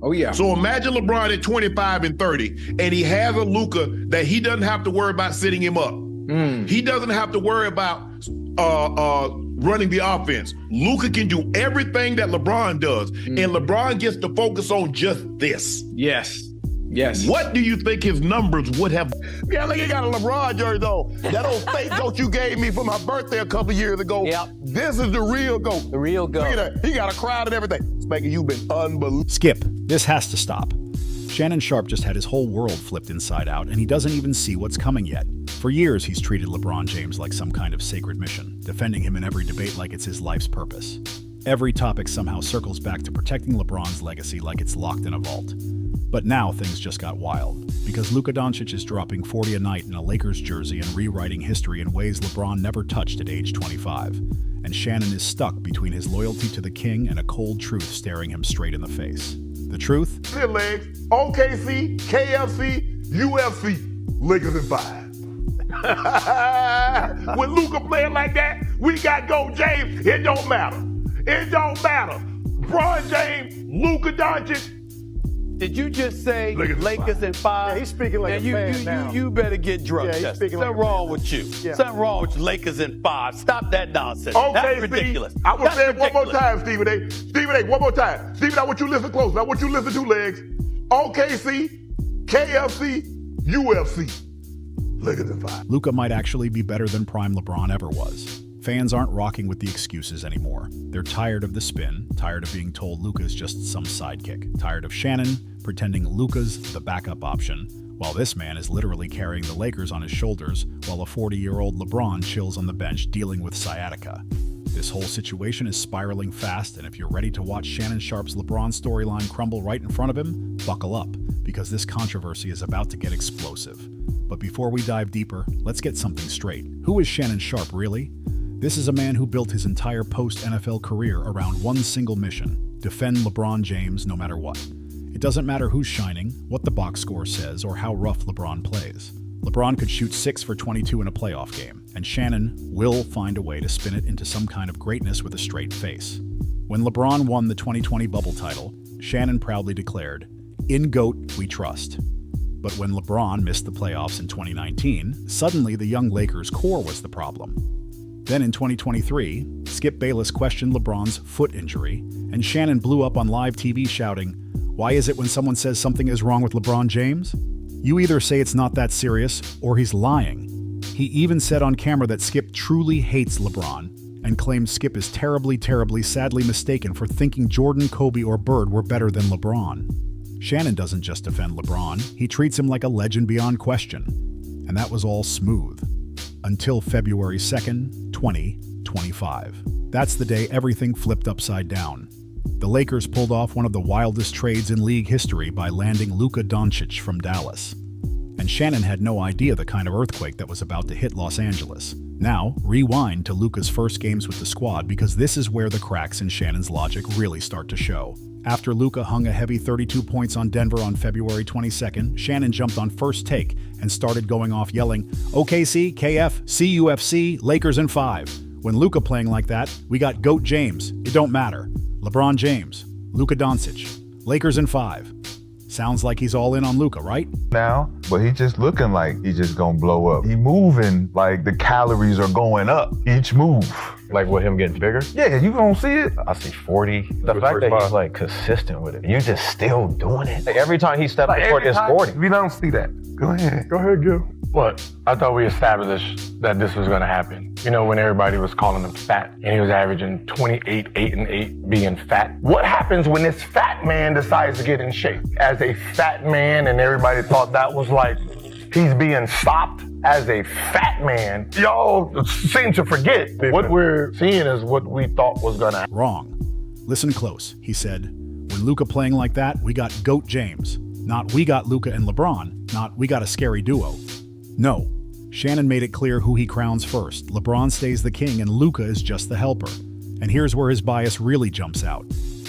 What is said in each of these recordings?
Oh, yeah. So imagine LeBron at 25 and 30, and he has a Luka that he doesn't have to worry about sitting him up. He doesn't have to worry about running the offense. Luka can do everything that LeBron does, and LeBron gets to focus on just this. Yes. Yes. What do you think his numbers would have? Yeah, look, he got a LeBron jersey, though. That old fake goat you gave me for my birthday a couple years ago. Yep. This is the real goat. The real goat. Look at that. He got a crowd and everything. Spanky, you've been unbelievable. Skip, this has to stop. Shannon Sharpe just had his whole world flipped inside out, and he doesn't even see what's coming yet. For years, he's treated LeBron James like some kind of sacred mission, defending him in every debate like it's his life's purpose. Every topic somehow circles back to protecting LeBron's legacy like it's locked in a vault. But now things just got wild, because Luka Dončić is dropping 40 a night in a Lakers jersey and rewriting history in ways LeBron never touched at age 25. And Shannon is stuck between his loyalty to the king and a cold truth staring him straight in the face. The truth? Their legs, OKC, KFC, UFC, Lakers in 5. With Luka playing like that, we got Go James. It don't matter. It don't matter. LeBron James, Luka Dončić. Did you just say Lakers in 5? Yeah, he's speaking like a fan now. You better get drug Yeah, he's tested. speaking like Something a wrong fan. with you. Yeah. Something wrong with you, Lakers in 5. Stop that nonsense. Okay, That's ridiculous. Steve, I will say it one more ridiculous. time, Stephen A. Stephen A, one more time. Stephen, I want you to listen close. I want you to listen to legs. OKC, KFC, UFC, Lakers in 5. Luka might actually be better than prime LeBron ever was. Fans aren't rocking with the excuses anymore. They're tired of the spin, tired of being told Luka's just some sidekick, tired of Shannon pretending Luka's the backup option, while this man is literally carrying the Lakers on his shoulders while a 40-year-old LeBron chills on the bench dealing with sciatica. This whole situation is spiraling fast, and if you're ready to watch Shannon Sharpe's LeBron storyline crumble right in front of him, buckle up, because this controversy is about to get explosive. But before we dive deeper, let's get something straight. Who is Shannon Sharpe, really? This is a man who built his entire post-NFL career around one single mission: defend LeBron James no matter what. It doesn't matter who's shining, what the box score says, or how rough LeBron plays. LeBron could shoot 6 for 22 in a playoff game, and Shannon will find a way to spin it into some kind of greatness with a straight face. When LeBron won the 2020 bubble title, Shannon proudly declared, "In GOAT, we trust." But when LeBron missed the playoffs in 2019, suddenly the young Lakers core was the problem. Then in 2023, Skip Bayless questioned LeBron's foot injury, and Shannon blew up on live TV shouting, "Why is it when someone says something is wrong with LeBron James? You either say it's not that serious, or he's lying." He even said on camera that Skip truly hates LeBron, and claimed Skip is terribly, sadly mistaken for thinking Jordan, Kobe, or Bird were better than LeBron. Shannon doesn't just defend LeBron, he treats him like a legend beyond question. And that was all smooth. Until February 2nd, 2025. That's the day everything flipped upside down. The Lakers pulled off one of the wildest trades in league history by landing Luka Dončić from Dallas. And Shannon had no idea the kind of earthquake that was about to hit Los Angeles. Now, rewind to Luka's first games with the squad, because this is where the cracks in Shannon's logic really start to show. After Luka hung a heavy 32 points on Denver on February 22nd, Shannon jumped on First Take and started going off yelling, "OKC, KF, CUFC, Lakers in 5. When Luka playing like that, we got GOAT James, it don't matter. LeBron James, Luka Dončić, Lakers in 5. Sounds like he's all in on Luka, right? Now, but he just looking like he just gonna blow up. He moving like the calories are going up each move. Like with him getting bigger? Yeah, you gonna see it. I see 40. The fact that he's like consistent with it. You just still doing it. Like every time he steps Like forward, it's 40. We don't see that. Go ahead. Go ahead, Gil. What? I thought we established that this was gonna happen. You know, when everybody was calling him fat and he was averaging 28, 8 and 8 being fat. What happens when this fat man decides to get in shape? As a fat man, and everybody thought that was like, he's being stopped as a fat man. Y'all seem to forget what we're seeing is what we thought was gonna happen. Wrong. Listen close. He said, when Luka playing like that, we got GOAT James. Not we got Luka and LeBron. Not we got a scary duo. No. Shannon made it clear who he crowns first. LeBron stays the king and Luka is just the helper. And here's where his bias really jumps out.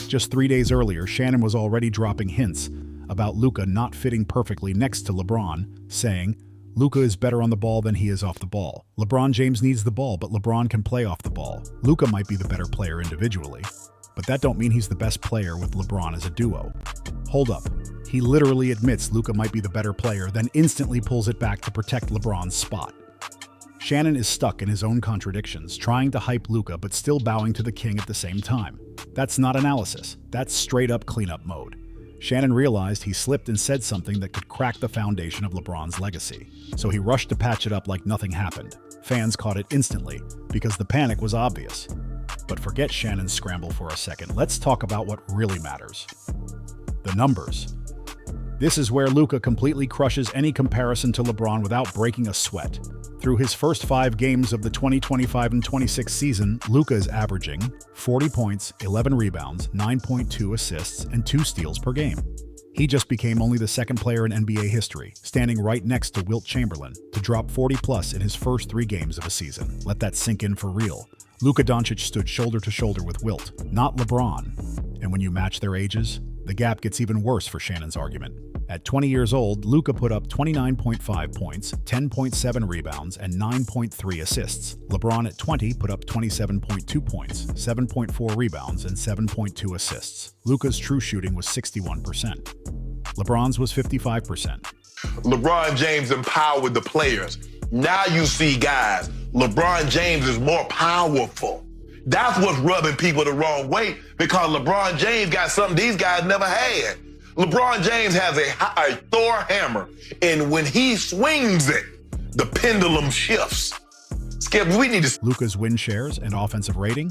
Just 3 days earlier, Shannon was already dropping hints about Luka not fitting perfectly next to LeBron, saying, Luka is better on the ball than he is off the ball. LeBron James needs the ball, but LeBron can play off the ball. Luka might be the better player individually, but that don't mean he's the best player with LeBron as a duo. Hold up. He literally admits Luka might be the better player, then instantly pulls it back to protect LeBron's spot. Shannon is stuck in his own contradictions, trying to hype Luka but still bowing to the king at the same time. That's not analysis. That's straight-up cleanup mode. Shannon realized he slipped and said something that could crack the foundation of LeBron's legacy. So he rushed to patch it up like nothing happened. Fans caught it instantly, because the panic was obvious. But forget Shannon's scramble for a second. Let's talk about what really matters. The numbers. This is where Luka completely crushes any comparison to LeBron without breaking a sweat. Through his first 5 games of the 2025 and 26 season, Luka is averaging 40 points, 11 rebounds, 9.2 assists, and 2 steals per game. He just became only the second player in NBA history, standing right next to Wilt Chamberlain, to drop 40-plus in his first 3 games of a season. Let that sink in for real. Luka Dončić stood shoulder to shoulder with Wilt, not LeBron. And when you match their ages, the gap gets even worse for Shannon's argument. At 20 years old, Luka put up 29.5 points, 10.7 rebounds, and 9.3 assists. LeBron at 20 put up 27.2 points, 7.4 rebounds, and 7.2 assists. Luka's true shooting was 61%. LeBron's was 55%. LeBron James empowered the players. Now you see, guys, LeBron James is more powerful. That's what's rubbing people the wrong way, because LeBron James got something these guys never had. LeBron James has a Thor hammer, and when he swings it, the pendulum shifts. Skip, we need to... Luka's win shares and offensive rating?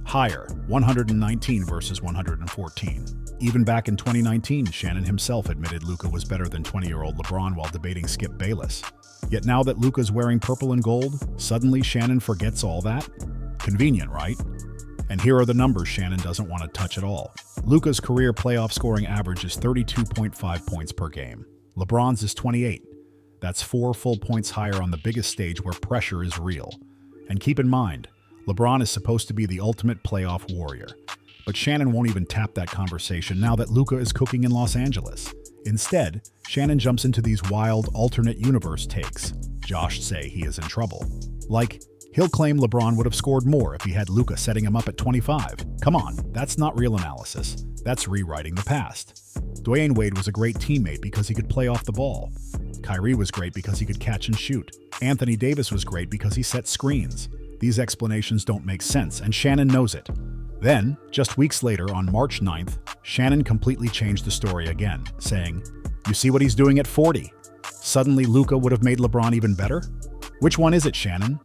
Higher, 119 versus 114. Even back in 2019, Shannon himself admitted Luka was better than 20-year-old LeBron while debating Skip Bayless. Yet now that Luka's wearing purple and gold, suddenly Shannon forgets all that? Convenient, right? And here are the numbers Shannon doesn't want to touch at all. Luka's career playoff scoring average is 32.5 points per game. LeBron's is 28. That's 4 full points higher on the biggest stage where pressure is real. And keep in mind, LeBron is supposed to be the ultimate playoff warrior. But Shannon won't even tap that conversation now that Luka is cooking in Los Angeles. Instead, Shannon jumps into these wild alternate universe takes. Josh say he is in trouble. Like, he'll claim LeBron would have scored more if he had Luka setting him up at 25. Come on, that's not real analysis. That's rewriting the past. Dwayne Wade was a great teammate because he could play off the ball. Kyrie was great because he could catch and shoot. Anthony Davis was great because he set screens. These explanations don't make sense, and Shannon knows it. Then, just weeks later, on March 9th, Shannon completely changed the story again, saying, "You see what he's doing at 40? Suddenly Luka would have made LeBron even better? Which one is it, Shannon?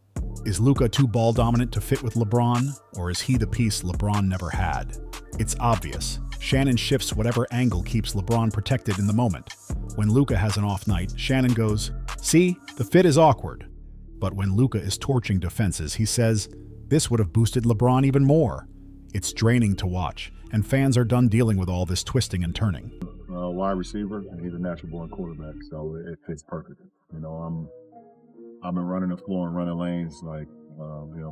Is Luka too ball-dominant to fit with LeBron, or is he the piece LeBron never had?" It's obvious. Shannon shifts whatever angle keeps LeBron protected in the moment. When Luka has an off night, Shannon goes, "See, the fit is awkward." But when Luka is torching defenses, he says, "This would have boosted LeBron even more." It's draining to watch, and fans are done dealing with all this twisting and turning. Wide receiver, and he's a natural-born quarterback, so it fits perfect. You know, I've been running the floor and running lanes like,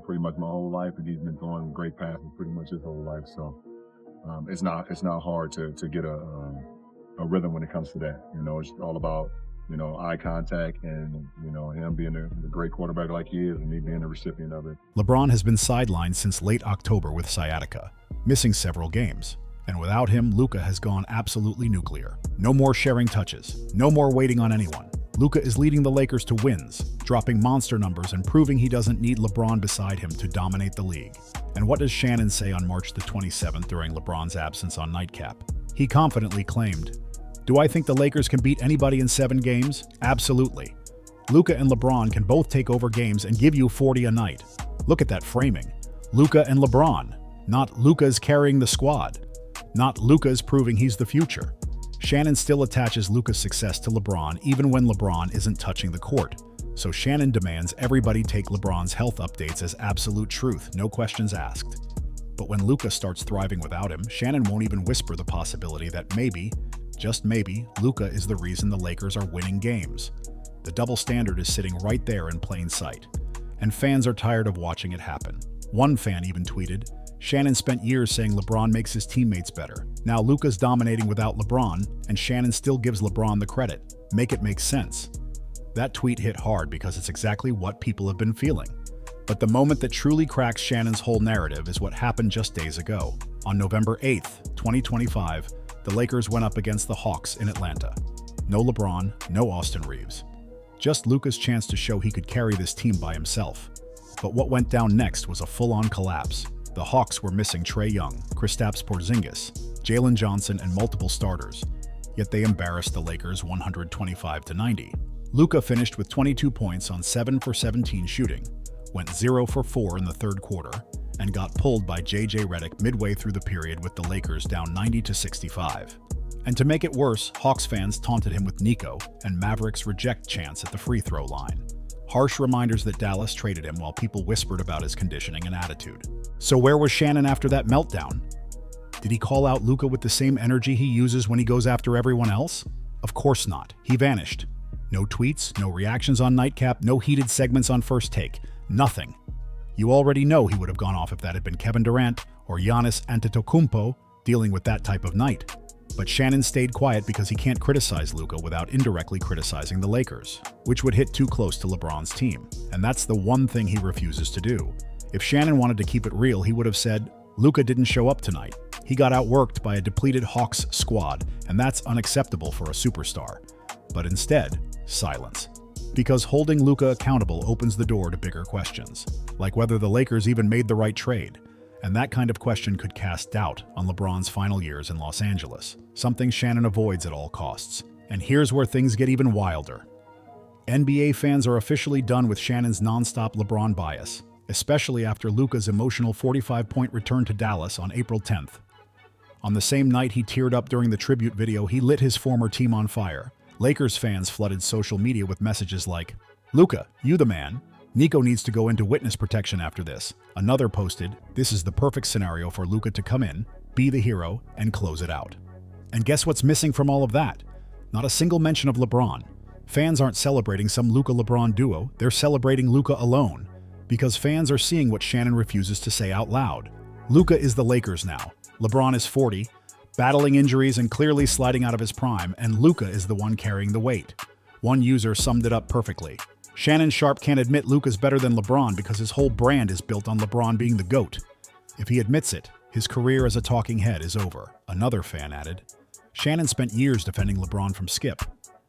pretty much my whole life, and he's been throwing great passes pretty much his whole life. So it's not hard to get a rhythm when it comes to that. You know, it's all about, eye contact and, him being a great quarterback like he is and me being the recipient of it. LeBron has been sidelined since late October with sciatica, missing several games. And without him, Luka has gone absolutely nuclear. No more sharing touches. No more waiting on anyone. Luka is leading the Lakers to wins, dropping monster numbers and proving he doesn't need LeBron beside him to dominate the league. And what does Shannon say on March the 27th during LeBron's absence on Nightcap? He confidently claimed, "Do I think the Lakers can beat anybody in 7 games? Absolutely. Luka and LeBron can both take over games and give you 40 a night." Look at that framing. Luka and LeBron. Not Luka's carrying the squad. Not Luka's proving he's the future. Shannon still attaches Luka's success to LeBron even when LeBron isn't touching the court. So Shannon demands everybody take LeBron's health updates as absolute truth, no questions asked. But when Luka starts thriving without him, Shannon won't even whisper the possibility that maybe, just maybe, Luka is the reason the Lakers are winning games. The double standard is sitting right there in plain sight. And fans are tired of watching it happen. One fan even tweeted, "Shannon spent years saying LeBron makes his teammates better. Now Luka's dominating without LeBron, and Shannon still gives LeBron the credit. Make it make sense." That tweet hit hard because it's exactly what people have been feeling. But the moment that truly cracks Shannon's whole narrative is what happened just days ago. On November 8th, 2025, the Lakers went up against the Hawks in Atlanta. No LeBron, no Austin Reeves. Just Luka's chance to show he could carry this team by himself. But what went down next was a full-on collapse. The Hawks were missing Trae Young, Kristaps Porzingis, Jalen Johnson, and multiple starters. Yet they embarrassed the Lakers 125-90. Luka finished with 22 points on 7 for 17 shooting, went 0 for 4 in the third quarter, and got pulled by J.J. Redick midway through the period with the Lakers down 90-65. And to make it worse, Hawks fans taunted him with Nico and Mavericks reject chants at the free throw line. Harsh reminders that Dallas traded him while people whispered about his conditioning and attitude. So where was Shannon after that meltdown? Did he call out Luka with the same energy he uses when he goes after everyone else? Of course not. He vanished. No tweets, no reactions on Nightcap, no heated segments on First Take. Nothing. You already know he would have gone off if that had been Kevin Durant or Giannis Antetokounmpo dealing with that type of night. But Shannon stayed quiet because he can't criticize Luka without indirectly criticizing the Lakers, which would hit too close to LeBron's team. And that's the one thing he refuses to do. If Shannon wanted to keep it real, he would have said, Luka didn't show up tonight. He got outworked by a depleted Hawks squad, and that's unacceptable for a superstar. But instead, silence. Because holding Luka accountable opens the door to bigger questions, like whether the Lakers even made the right trade. And that kind of question could cast doubt on LeBron's final years in Los Angeles, something Shannon avoids at all costs. And here's where things get even wilder. NBA fans are officially done with Shannon's nonstop LeBron bias, especially after Luka's emotional 45-point return to Dallas on April 10th. On the same night he teared up during the tribute video, he lit his former team on fire. Lakers fans flooded social media with messages like, "Luka, you the man. Nico needs to go into witness protection after this." Another posted, "This is the perfect scenario for Luka to come in, be the hero, and close it out." And guess what's missing from all of that? Not a single mention of LeBron. Fans aren't celebrating some Luka-LeBron duo, they're celebrating Luka alone. Because fans are seeing what Shannon refuses to say out loud. Luka is the Lakers now. LeBron is 40, battling injuries and clearly sliding out of his prime, and Luka is the one carrying the weight. One user summed it up perfectly. Shannon Sharpe can't admit Luka's better than LeBron because his whole brand is built on LeBron being the GOAT. If he admits it, his career as a talking head is over. Another fan added. Shannon spent years defending LeBron from Skip.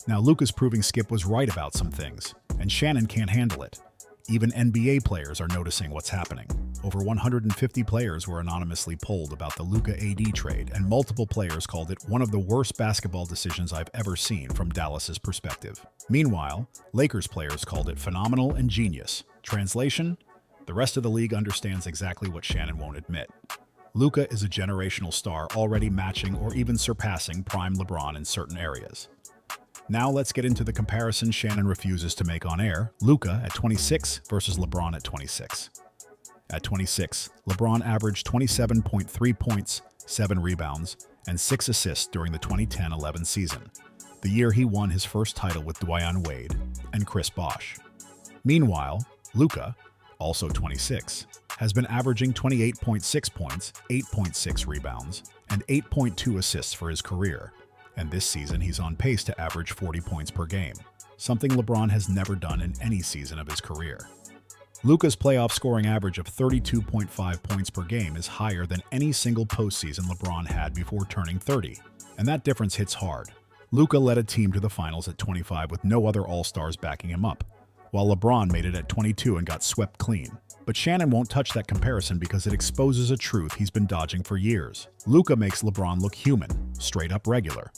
Now Luka's proving Skip was right about some things, and Shannon can't handle it. Even NBA players are noticing what's happening. Over 150 players were anonymously polled about the Luka AD trade, and multiple players called it one of the worst basketball decisions I've ever seen from Dallas's perspective. Meanwhile, Lakers players called it phenomenal and genius. Translation? The rest of the league understands exactly what Shannon won't admit. Luka is a generational star already matching or even surpassing prime LeBron in certain areas. Now let's get into the comparison Shannon refuses to make on air. Luka at 26 versus LeBron at 26. At 26, LeBron averaged 27.3 points, 7 rebounds, and 6 assists during the 2010-11 season, the year he won his first title with Dwyane Wade and Chris Bosh. Meanwhile, Luka, also 26, has been averaging 28.6 points, 8.6 rebounds, and 8.2 assists for his career. And this season he's on pace to average 40 points per game, something LeBron has never done in any season of his career. Luka's playoff scoring average of 32.5 points per game is higher than any single postseason LeBron had before turning 30, and that difference hits hard. Luka led a team to the finals at 25 with no other All-Stars backing him up, while LeBron made it at 22 and got swept clean. But Shannon won't touch that comparison because it exposes a truth he's been dodging for years. Luka makes LeBron look human, straight up regular.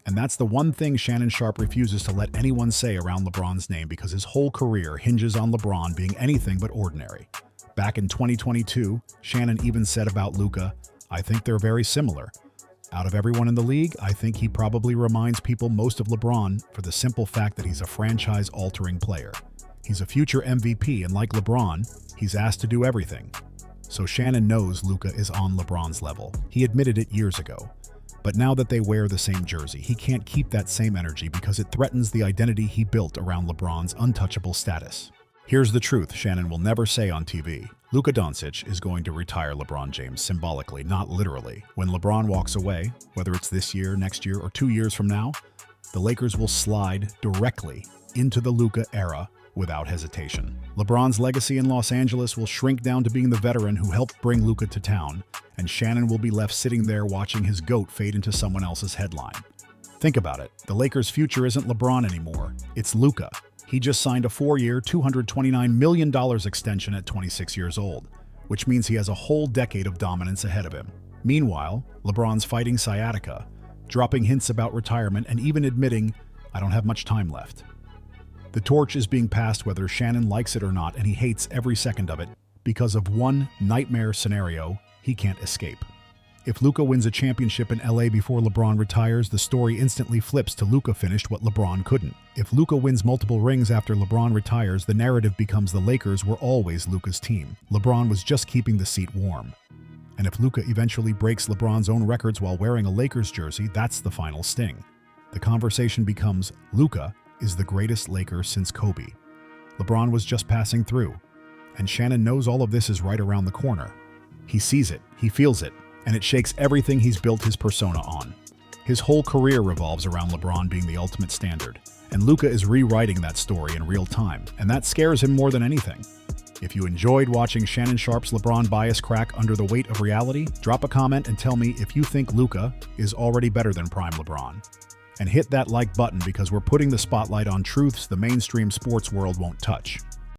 And that's the one thing Shannon Sharpe refuses to let anyone say around LeBron's name because his whole career hinges on LeBron being anything but ordinary. Back in 2022, Shannon even said about Luka, "I think they're very similar. Out of everyone in the league, I think he probably reminds people most of LeBron for the simple fact that he's a franchise-altering player. He's a future MVP, and like LeBron, he's asked to do everything." So Shannon knows Luka is on LeBron's level. He admitted it years ago. But now that they wear the same jersey, he can't keep that same energy because it threatens the identity he built around LeBron's untouchable status. Here's the truth Shannon will never say on TV. Luka Dončić is going to retire LeBron James symbolically, not literally. When LeBron walks away, whether it's this year, next year, or 2 years from now, the Lakers will slide directly into the Luka era without hesitation. LeBron's legacy in Los Angeles will shrink down to being the veteran who helped bring Luka to town, and Shannon will be left sitting there watching his GOAT fade into someone else's headline. Think about it. The Lakers' future isn't LeBron anymore. It's Luka. He just signed a 4-year, $229 million extension at 26 years old, which means he has a whole decade of dominance ahead of him. Meanwhile, LeBron's fighting sciatica, dropping hints about retirement and even admitting, "I don't have much time left." The torch is being passed whether Shannon likes it or not, and he hates every second of it because of one nightmare scenario he can't escape. If Luka wins a championship in LA before LeBron retires, the story instantly flips to Luka finished what LeBron couldn't. If Luka wins multiple rings after LeBron retires, the narrative becomes the Lakers were always Luka's team. LeBron was just keeping the seat warm. And if Luka eventually breaks LeBron's own records while wearing a Lakers jersey, that's the final sting. The conversation becomes, Luka is the greatest Laker since Kobe. LeBron was just passing through, and Shannon knows all of this is right around the corner. He sees it, he feels it, and it shakes everything he's built his persona on. His whole career revolves around LeBron being the ultimate standard, and Luka is rewriting that story in real time, and that scares him more than anything. If you enjoyed watching Shannon Sharpe's LeBron bias crack under the weight of reality, drop a comment and tell me if you think Luka is already better than prime LeBron. And hit that like button because we're putting the spotlight on truths the mainstream sports world won't touch.